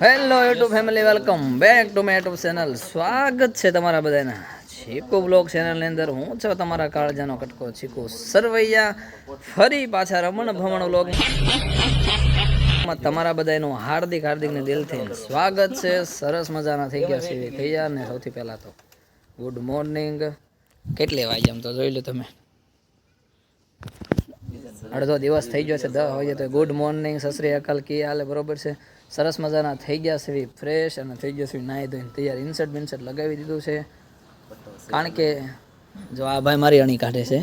Hello YouTube family, welcome back to my YouTube channel. સ્વાગત છે તમારા બધાના ચીકુ બ્લોગ ચેનલની અંદર. હું છું તમારા કાળજાનો કટકો ચીકુ સરવૈયા, ફરી પાછા રમણ ભમણ બ્લોગમાં તમારા બધાનું હાર્દિક ને દિલથી સ્વાગત છે. સરસ મજાના થઈ ગયા છે તૈયાર ને. સૌથી પહેલાં તો ગુડ મોર્નિંગ. કેટલી વાગે એમ તો જોઈ લો તમે, અડધો દિવસ થઈ ગયો છે, 10 વાગે તો ગુડ મોર્નિંગ, સત શ્રી અકાલ, કી હાલે, બરોબર છે. સરસ મજાના થઈ ગયા છે ફ્રેશ અને થઈ ગયા છે નાહી ધોઈને તૈયાર. ઇન્સર્ટ બિન્સર્ટ લગાવી દીધું છે, કારણ કે જો આ ભાઈ મારી અણી કાઢે છે,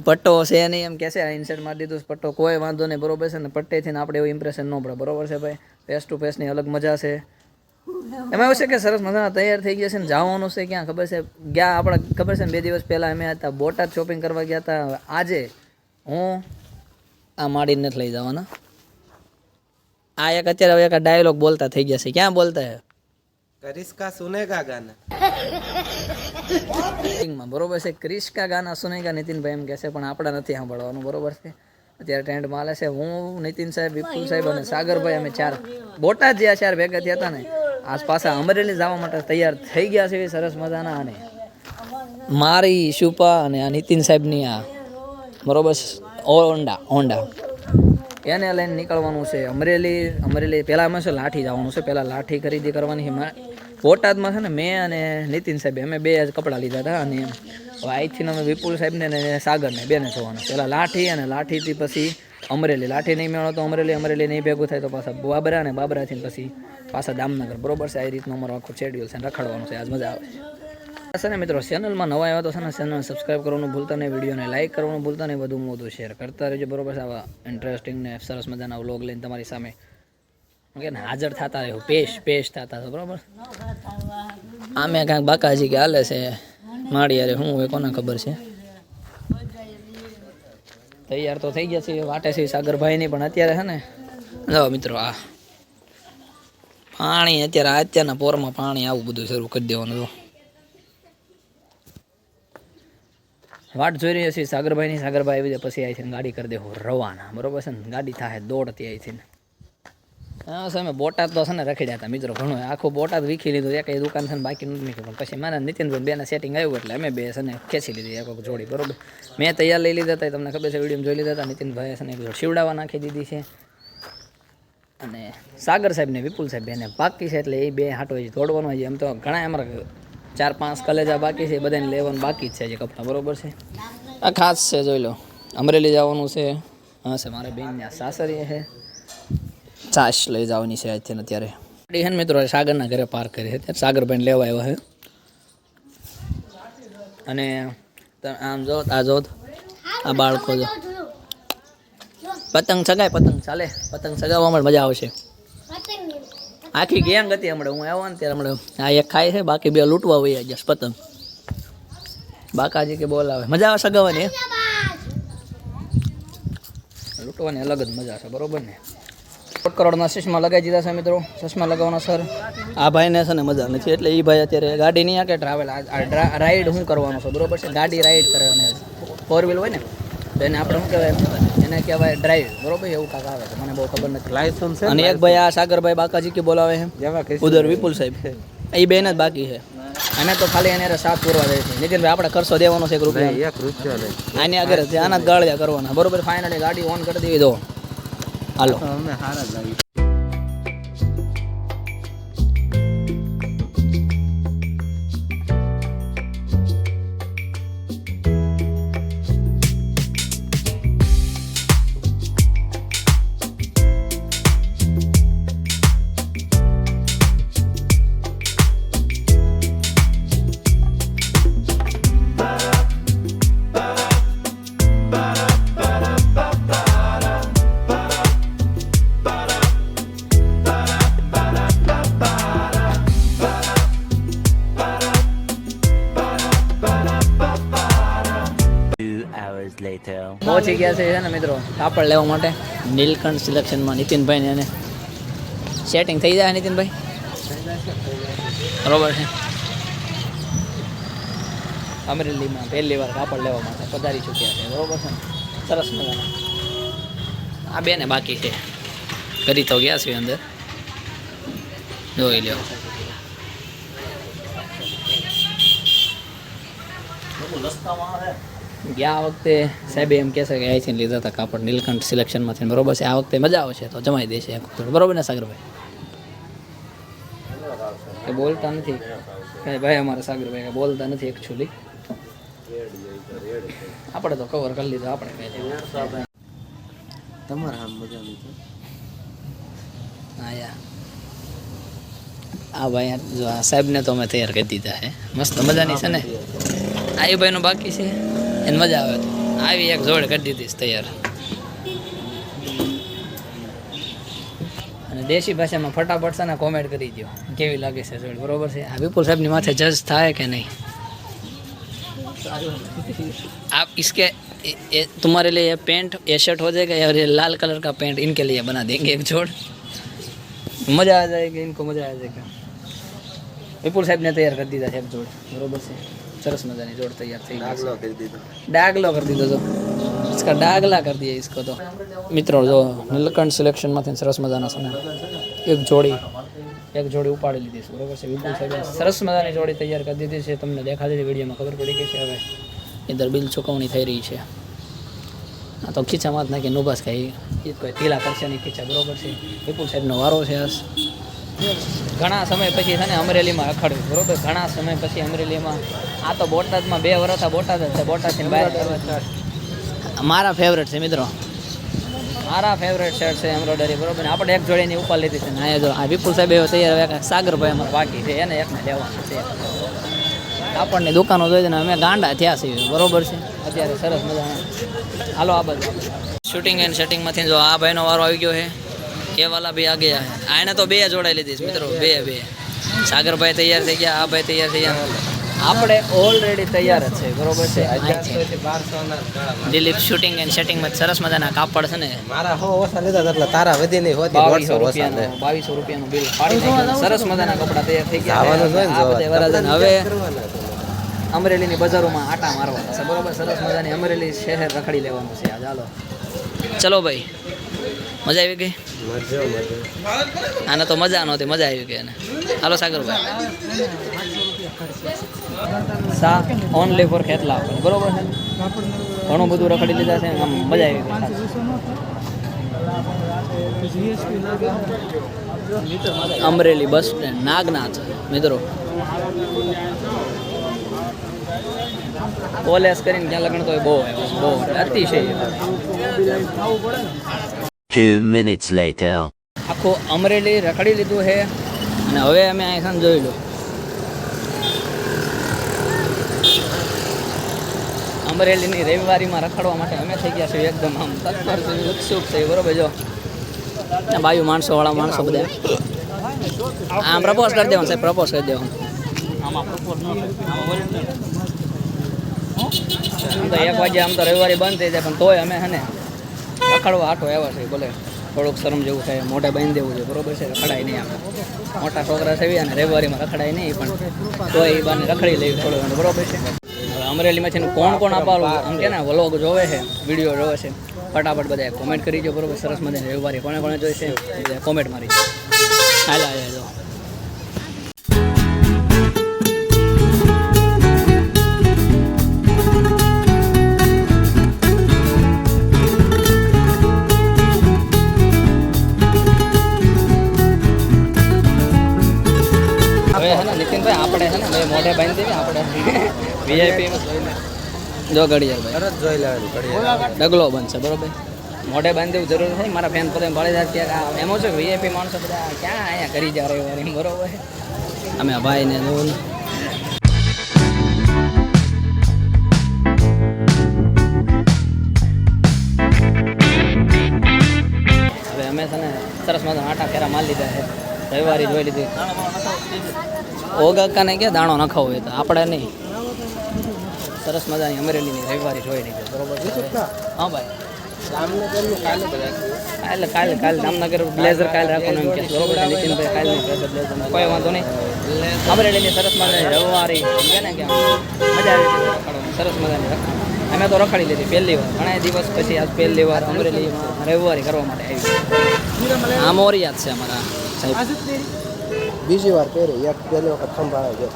પટ્ટો છે નહીં એમ કહેશે. ઇન્સર્ટ મારી દીધું છે, પટ્ટો કોઈ વાંધો નહીં, બરોબર છે ને. પટ્ટેથી આપણે એવું ઇમ્પ્રેશન ન પડે, બરોબર છે ભાઈ. ફેસ ટુ ફેસની અલગ મજા છે. એમાં એવું છે કે સરસ મજાના તૈયાર થઈ ગયા છે ને જવાનું છે ક્યાં ખબર છે? ગયા આપણે ખબર છે ને 2 દિવસ પહેલાં અમે હતા બોટાદ શોપિંગ કરવા ગયા હતા. આજે હું આ માડીને નથી લઈ જવાના. આ એક અત્યારે હવે એક ડાયલોગ બોલતા થઈ ગયા છે. ક્યાં બોલતા હે? ક્રિસ્કા સુનેગા ગાના, બરોબર છે. ક્રિસ્કા ગાના સુનેગા નીતિનભાઈ એમ કહેશે, પણ આપણે નથી સાંભળવાનું, બરોબર છે. અત્યારે ટ્રેન્ડ માલે છે. હું, નીતિન સાહેબ, વિપુલ સાહેબ અને સાગરભાઈ, અમે 4 બોટાદ જ્યાં 4 ભેગા થયા હતા ને, આસપાસ અમરેલી જવા માટે તૈયાર થઈ ગયા છે સરસ મજાના. અને મારી શુપા અને આ નીતિન સાહેબની આ બરોબર હોન્ડા એને લઈને નીકળવાનું છે અમરેલી. પહેલાં અમે છે લાઠી જવાનું છે. પહેલાં લાઠી ખરીદી કરવાની છે બોટાદમાં છે ને. મેં અને નીતિન સાહેબ અમે 2 જ કપડાં લીધા હતા. અને હવે અહીંથી અમે વિપુલ સાહેબને ને સાગરને 2ને જોવાનું. પહેલાં લાઠી અને લાઠીથી પછી અમરેલી. લાઠી નહીં મેળો તો અમરેલી નહીં ભેગું થાય તો પાછા બાબરા, અને બાબરાથી પછી પાછા દામનગર, બરોબર છે. આ રીતનું અમારો આખો શેડ્યુલ છે. રખડવાનું છે, આજ મજા આવે છે ને મિત્રો. ચેનલમાં નવા આવ્યા તો છે ને ચેનલ સબસ્ક્રાઈબ કરવાનું ભૂલતા નહીં, વિડીયોને લાઇક કરવાનું ભૂલતા નહીં, વધુ શેર કરતા રહેજો, બરોબર છે. આવા ઇન્ટરેસ્ટિંગ ને સરસ મજાના વ્લોગ લઈને તમારી સામે કે હાજર થતા રહ્યો, પેશ થતા હતો, બરોબર. આમે કાંઈક બાકાજી કે હાલે છે માડી યારે, શું હોય કોને ખબર છે. તૈયાર તો થઈ ગયા છે, વાટે છે સાગરભાઈની. પણ અત્યારે છે ને જો મિત્રો, આ પાણી અત્યારના પોરમાં પાણી આવું બધું શરૂ કરી દેવાનું. વાટ જોઈ રહી છીએ સાગરભાઈની. સાગરભાઈ આવી જાય પછી અહીંથી ગાડી કરી દેવું રવાના, બરોબર છે ને. ગાડી થાય દોડતી અહીંથી. હા સામે બોટાદ તો છે ને રખડ્યા હતા મિત્રો ઘણું. આખું બોટાદ વીખી લીધું. એક દુકાન છે ને બાકી નથી નીકળ્યું. પછી મારા નીતિનભાઈ 2ના સેટિંગ આવ્યું એટલે અમે 2 છે ને ખેંચી લીધી એક જોડી, બરોબર. મેં તૈયાર લઈ લીધા હતા, તમને ખબર છે, વિડીયો જોઈ લીધા હતા. નીતિનભાઈ છે ને એક જોડ શિવડાવવા નાખી દીધી છે. અને સાગર સાહેબ ને વિપુલ સાહેબ એને બાકી છે, એટલે એ 2 હાટો દોડવાનું હોય. એમ તો ઘણા અમારા 4-5 કલેજા બાકી છે, બધાને લેવાનું બાકી જ છે જે કપડાં, બરોબર છે. આ ખાસ છે, જોઈ લો. અમરેલી જવાનું છે. હા છે, મારે બેનને સાસરી છે, છાશ લઈ જવાની છે આજથી. અત્યારે ગાડી છે ને મિત્રો સાગરના ઘરે પાર્ક કરી છે. ત્યારે સાગરભાઈને લેવા આવ્યો છે. અને આમ જો આ બાળકો જો પતંગ ચગાય, પતંગ ચાલે, પતંગ ચગાવવામાં મજા આવશે. આખી ગેંગ હતી હમણાં હું આવ્યો ને ત્યારે. હમણાં આ એક ખાય છે, બાકી 2 લૂંટવા વહી જશે પતંગ. બાકાજી કે બોલાવે, મજા આવે સગાવવાની. લૂંટવાની અલગ જ મજા છે, બરોબર ને. 1 કરોડના ચશ્મા લગાવી દીધા છે મિત્રો. ચશ્મા લગાવવાના સર. આ ભાઈને છે ને મજા નથી, એટલે એ ભાઈ અત્યારે ગાડી નહીં કે ટ્રાવેલ રાઈડ હું કરવાનો છું, બરોબર છે. ગાડી રાઈડ કરવાની 4 વ્હીલ હોય ને તો એને આપણે શું કહેવાય, એને કહેવાય ડ્રાઈવ, બરોબર. એવું કાંક આવે છે, મને બહુ ખબર નથી. લાયસન્સ છે. અને એક ભાઈ આ સાગરભાઈ બાકાજી કે બોલાવે છે, ઉધર વિપુલ સાહેબ, એ 2 જ બાકી છે. અમે તો ખાલી એને સાથ પૂરવા જાય છે. નીતિનભાઈ આપણે ખર્ચો દેવાનો છે 1 રૂપિયા. આની આગળ આના જ ગાળિયા કરવાના, બરોબર. ફાઇનલી ગાડી ઓન કરી દેવી દો. હાલો. અમને હારા જ લાગી. પહોંચી ગયા છે ને મિત્રો કાપડ લેવા માટે નીલકંઠ સિલેક્શનમાં. નીતિનભાઈને એને સેટિંગ થઈ જાય. નીતિનભાઈ બરોબર છે. અમરેલીમાં પહેલી વાર કાપડ લેવા માટે પધારી ચૂક્યા છે, બરોબર છે. સરસ મજાના. આ 2 ને બાકી છે. કરી તો ગયા છીએ અંદર, જોઈ લો. ગયા વખતે સાહેબે એમ કહેશે કે અહીંથી લીધા હતા કાપડ નીલકંઠ સિલેક્શનમાંથી, બરોબર છે. આ વખતે મજા આવશે તો જમાઈ દેશે થોડું, બરોબર ને સાગરભાઈ? કે બોલતા નથી કઈ ભાઈ, અમારા સાગરભાઈ કે બોલતા નથી એકચ્યુઅલી. આપણે તો કવર કરી લીધું, આપણે કઈ તમારા આમ મજા નહીં હા યાર. આ ભાઈ જો આ સાહેબને તો અમે તૈયાર કરી દીધા હે, મસ્ત મજાની છે ને. આ એ ભાઈનું બાકી છે, એને મજા આવે તો આવી એક જોડ કરી દીધી તૈયાર. અને દેશી ભાષામાં ફટાફટ છે ને કોમેન્ટ કરી દો કેવી લાગે છે જોડ, બરોબર છે. આ વિપુલ સાહેબની માથે જજ થાય કે નહીં? आप इसके तुम्हारे लिए ये पेंट ये शर्ट हो जाएगा और ये लाल कलर का पेंट इनके लिए बना देंगे एक जोड़, मज़ा आ जाएगा, इनको मज़ा आ जाएगा. विपुल साहब ने तैयार कर दिया है एक जोड़, बरोबर से. सरस मजा नहीं जोड़ तैयार थी, डागलो कर दीधो तो इसका डागला कर दिया इसको तो. मित्रों जो नीलकंठ सिलेक्शन में सरस मजाना समय एक जोड़ी उपाड़ी लीधी છે, બરોબર છે. વિપુલ સાહેબે સરસ મજાની જોડી તૈયાર કરી દીધી છે, તમને દેખાતી હતી વિડીયોમાં, ખબર પડી ગઈ છે. હવે ઇધર બિલ ચૂકવણી થઈ રહી છે. આ તો ખીચામાં જ નાખી નુબાસ ખાઈ એ કોઈ ઢીલા કરશે નહીં ખીચા, બરોબર છે. વિપુલ સાહેબનો વારો છે. ઘણા સમય પછી છે ને અમરેલીમાં રખડ્યું, બરોબર. ઘણા સમય પછી અમરેલીમાં. આ તો બોટાદમાં 2 વર્ષ બોટાદ જ છે, બોટાદથી બહાર. મારા ફેવરેટ છે મિત્રો, મારા ફેવરેટ શર્ટ છે એમ્બ્રોઇડરી, બરોબર. આપણે એક જોડીની ઉપર લીધી છે ને અહીંયા જો આ વિપુલ સાહેબ એવો તૈયાર, સાગરભાઈ અમારે બાકી છે, એને એકને લેવાનું છે. આપણને દુકાનો જોઈ ને અમે ગાંડા થયા છીએ, બરોબર છે. અત્યારે સરસ મજાના હાલો આ બાજુ શૂટિંગ એન્ડ સેટિંગમાંથી જો આ ભાઈનો વારો આવી ગયો છે, એ વાલા બી આ ગયા છે. આને તો 2 જોડાઈ લીધી છે મિત્રો, 2. સાગરભાઈ તૈયાર થઈ ગયા, આ ભાઈ તૈયાર થઈ ગયા, આપણે ઓલરેડી તૈયાર જ છે, બરોબર છે. દિલીપ શૂટિંગ એન્ડ સેટિંગમાં સરસ મજાના કાપડ છે ને, મારા હો ઓછા લીધા એટલે તારા વધી નહીં હોતી 2200 રૂપિયાનું બિલ પાડી નાખ્યું. સરસ મજાના કપડા તૈયાર થઈ ગયા. હવે અમરેલીની બજારોમાં આટા મારવાના છે, બરોબર. સરસ મજાની અમરેલી શહેર રખડી લેવાનું છે. ચાલો ચલો ભાઈ, મજા આવી ગઈ? આને તો મજા નહોતી, મજા આવી ગઈ એને. હાલો સાગરભાઈ, સા ઓનલી ફોર ખેતલા, બરોબર છે. ઘણું બધું રખડી લીધા છે, આમ મજા આવી ગઈ. અમરેલી બસ સ્ટેન્ડ નાગનાથ મિત્રો, કોલેજ કરીને ક્યાં લગ્ન તો બહુ અતિશય. 2 minutes later. આખું અમરેલી રખડી લીધું છે અને હવે અમે અહીં જોઈ લો અમરેલીની રવિવારીમાં રખડવા માટે અમે થઈ ગયા છીએ એકદમ આમ તત્પર છે, ઉત્સુક છે, બરોબર. જો બાયુ માણસોવાળા માણસો બધા આમ પ્રપોઝ કરી દેવાનું સાહેબ, પ્રપોઝ કરી દેવાનું. આમ તો 1 વાગે આમ તો રવિવારી બંધ થઈ જાય, પણ તોય અમે છે ને રખડવા આટો આવ્યા છે. ભલે થોડુંક શરમ જેવું થાય, મોઢે બાંધી દેવું છે, બરોબર છે. રખડાય નહીં, આપણે મોટા છોકરા છે અને રવિવારીમાં રખડાય નહીં, પણ તોય એ બાને રખડી લેવી થોડું, બરોબર છે. હવે અમરેલીમાંથી કોણ કોણ આપાલું આમ કે ને વ્લોગ જોવે છે, વિડીયો જોવે છે, ફટાફટ બધા કોમેન્ટ કરી દો, બરોબર. સરસ મજાની રવિવારી કોણે કોણે જોઈ છે કોમેન્ટ મારી હાલ જો. નીતિનભાઈ આપણે છે ને મોઢે બાંધી દેવી, આપણે વીઆઈપી જો ઘડિયાળ જોઈ લેવાની ડગલો બનશે, બરોબર. મોઢે બાંધી દેવું જરૂર નથી. મારા ફેન પોતે ભાડે જાય એમ છે, વીઆઈપી માણસો બધા ક્યાં અહીંયા કરી જાય રવિવારે, બરોબર. અમે ભાઈને જોવું ને હવે અમે છે ને સરસ મજાના આટા ફેરા મારી લીધા છે, રવિવારી જોઈ લીધી. ઓગાકાને ક્યાં દાણો નખાવો હોય તો આપણે નહીં. સરસ મજાની અમરેલીની રવિવારી જોઈ લીધી, બરોબર. હા ભાઈ, કાલે જામનગર બ્લેઝર કાલે રાખવાનું એમ કે, બરોબર. નીતિનભાઈ કાલે બ્લેઝર કોઈ વાંધો નહીં. અમરેલીની સરસ મજાની રવિવારી એમ કે ને કે મજા આવી સરસ મજાની અમે તો રખડી લીધી પહેલી વાર, ઘણા દિવસ પછી આજ પહેલી વાર અમરેલીમાં રવિવારી કરવા માટે આવી. આ મોરિયાત છે અમારા સાહેબ. બીજી વાર પહેરી, એક પહેલી વખત ખંભાળે છે.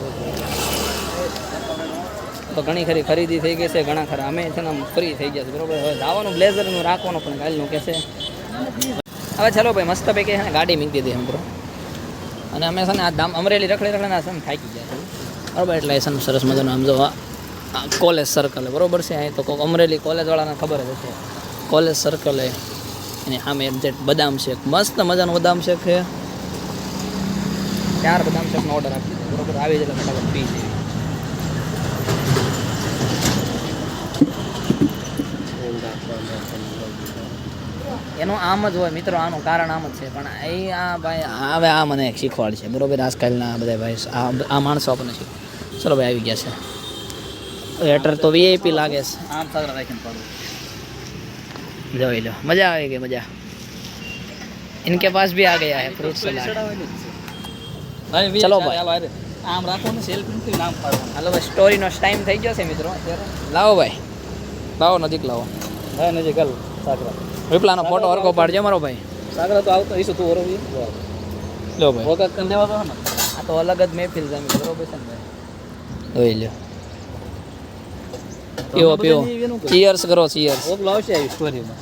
તો ઘણી ખરી ખરીદી થઈ ગઈ છે, ઘણા ખરા અમે છે ને ફ્રી થઈ ગયા છે બરોબર. હવે જવાનું બ્લેઝરનું રાખવાનું પણ કાલનું કહેશે. હવે ચાલો ભાઈ મસ્ત પૈકી છે ને ગાડી મૂકી દીધી મિત્રો, અને અમે છે ને આ દામ અમરેલી રખડી છે ને થાકી ગયા છે બરોબર. એટલે છે ને સરસ મજાનું આમ જો કોલેજ સર્કલ બરોબર છે. અહીં તો કોઈક અમરેલી કોલેજવાળાને ખબર જ હશે, કોલેજ સર્કલ એની સામે એક્ઝેક્ટ બદામ શેક, મસ્ત મજાનું બદામ શેક છે. 4 બદામ શેકનો ઓર્ડર આપી દીધો બરોબર. આવી જાય ફટાફટ પી જાય. એનું આમ જ હોય મિત્રો, આનું કારણ આમ જ છે. પણ એ આ ભાઈ હવે આ મને શીખવાડ છે બરોબર. આજકાલના બધા ભાઈ આ માણસો આપણને શીખવે. ચલો ભાઈ આવી ગયા છે. વેટર તો વીઆઈપી લાગે છે. આમ સાગર રાખીને પડવું જોઈ લો. મજા આવી ગઈ મજા. इनके पास भी आ गया है फ्रूट सलाद. ચલો ભાઈ આમ રાખો ને સેલ્ફી નામ પાડવાનું. હાલો ભાઈ સ્ટોરીનો ટાઈમ થઈ ગયો છે મિત્રો અત્યારે. લાવો ભાઈ, લાવો નજીક લાવો. હા નજીક હાલ સાગરા. વિપલાનો ફોટો હરકો પાડજો મારો ભાઈ. સાગરા તો આવતો ઈસુ તું ઓરવી લો ભાઈ. વખત કરી દેવા તો ને આ તો અલગ જ મહેફિલ છે બરોબર છે ને ભાઈ. જોઈ લ્યો. પીવો પીવો. ચીયર્સ કરો ચીયર્સ. ઓક લાવશે આવી સ્ટોરીમાં.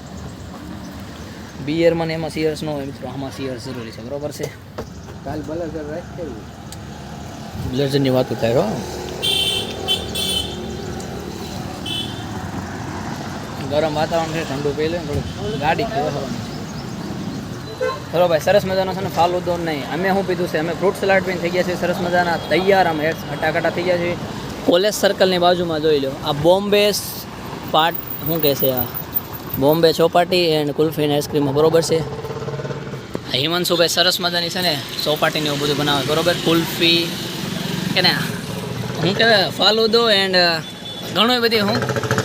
બિયરમાં ને એમાં ચીયર્સ ન હોય મિત્રો, આમાં ચીયર્સ જરૂરી છે બરોબર છે. કાલ બ્લેઝર રાખી બ્લેઝરની વાત થાય હો. ગરમ વાતાવરણ છે, ઠંડુ પી લે થોડું ગાડી ખોવાની. ચલો ભાઈ સરસ મજાનો છે ને ફાલુદો નહીં. અમે શું પીધું છે, અમે ફ્રૂટ સલાડ પીને થઈ ગયા છે સરસ મજાના તૈયાર. આમ હટાકટા થઈ ગયા છે. કોલેજ સર્કલની બાજુમાં જોઈ લો આ બોમ્બે પાટ શું કહે છે, આ બોમ્બે ચોપાટી એન્ડ કુલ્ફી આઈસ્ક્રીમ બરોબર છે. આ હિમાંશુભાઈ સરસ મજાની છે ને ચોપાટીને એવું બધું બનાવે બરોબર. કુલ્ફી કે ને શું કહેવાય ફાલુદો એન્ડ ઘણું બધી હું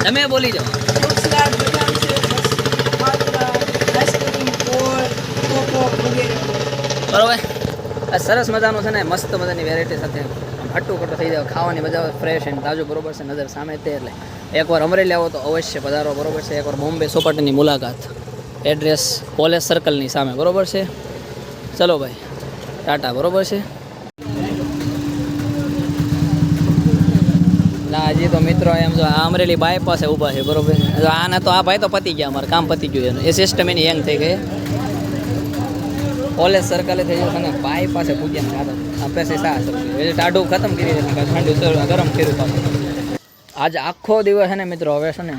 તમે બોલી જાઓ. બરોબર. આ સરસ મજાનું છે ને મસ્ત મજાની વેરાયટી સાથે હટ્ટું કટ્ટું થઈ જાય, ખાવાની મજા આવે, ફ્રેશ એન્ડ તાજું બરોબર છે. નજર સામે તે એટલે એકવાર અમરેલી આવો તો અવશ્ય પધારો બરોબર છે. એકવાર બોમ્બે ચોપાટીની મુલાકાત. એડ્રેસ કોલેજ સર્કલની સામે બરોબર છે. ચલો ભાઈ ટાટા બરોબર છે. ના હજી તો મિત્રો એમ જો આ અમરેલી બાય પાસે ઊભા છે બરોબર. આને તો આ ભાઈ તો પતી ગયા, અમારે કામ પતી ગયું એનું. એ સિસ્ટમ એની યંગ થઈ ગઈ. કોલેજ સર્કલે થઈ ગયું અને બાય પાસે પૂજ્યા ખાતા આપણે છે સા એટલે ટાઢું ખતમ કરી દે, ઠંડુ ગરમ કર્યું પાછું. આજ આખો દિવસ છે ને મિત્રો હવે છે ને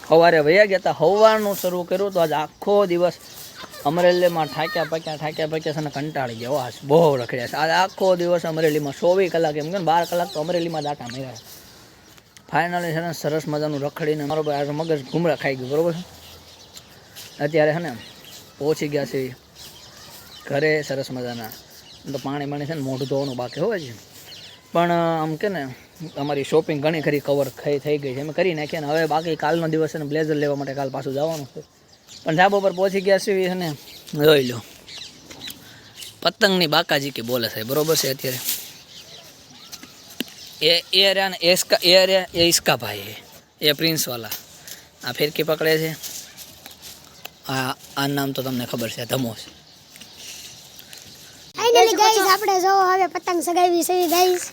સવારે વયા ગયા હતા, સવારનું શરૂ કર્યું તો આજ આખો દિવસ અમરેલીમાં ઠાક્યા પક્યા છે ને કંટાળી ગયા. આજ બહુ રખડ્યા છે. આજ આખો દિવસ અમરેલીમાં 24 કલાક એમ કે 12 કલાક તો અમરેલીમાં દાટા માર્યા. ફાઇનલી છે ને સરસ મજાનું રખડીને મારો ભાઈ મગજ ઘૂમરા ખાઈ ગયું બરોબર છે. અત્યારે છે ને પહોંચી ગયા છે ઘરે સરસ મજાના. તો પાણી છે ને મોઢું ધોવાનું બાકી હોય છે, પણ આમ કે ને અમારી શોપિંગ ઘણી ખરી કવર થઈ ગઈ છે, અમે કરી નાખીએ. ને હવે બાકી કાલનો દિવસ છે ને બ્લેઝર લેવા માટે કાલ પાછું જવાનું છે. પણ ધાબા પર પહોંચી ગયા છે ને જોઈ લો પતંગની બાકાજી કે બોલે છે બરોબર છે. અત્યારે એ રહ્યા ને એ ઇસકા ભાઈ એ પ્રિન્સવાલા આ ફિરકી પકડે છે. આ નામ તો તમને ખબર છે, ધમોસ. ફાઇનલી ગાઈસ આપણે જો હવે પતંગ સગાવી છે ગાઈસ.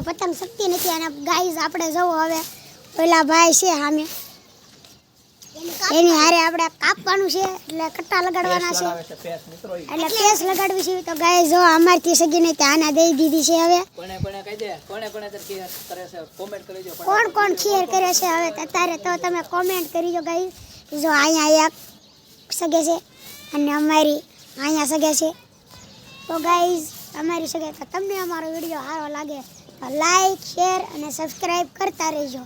પતંગ શક્તિ નથી અને ગાઈસ આપણે જો હવે ઓલા ભાઈ છે સામે એની હારે આપણે કાપવાનું છે એટલે કટ્ટા લગાડવાના છે એટલે પેસ લગાડવી છે. તો ગાઈસ જો અમારથી સગીને ત્યાંના દઈ દીધી છે. હવે કોણ કોણ ખીર કરે છે હવે અત્યારે તો તમે કોમેન્ટ કરીજો ગાઈસ. જો અહીંયા એક સગે છે અને અમારી અહીંયા સગે છે. તો ગાઈઝ અમારી સગે તો તમને અમારો વિડીયો સારો લાગે તો લાઈક શેર અને સબસ્ક્રાઈબ કરતા રહેજો.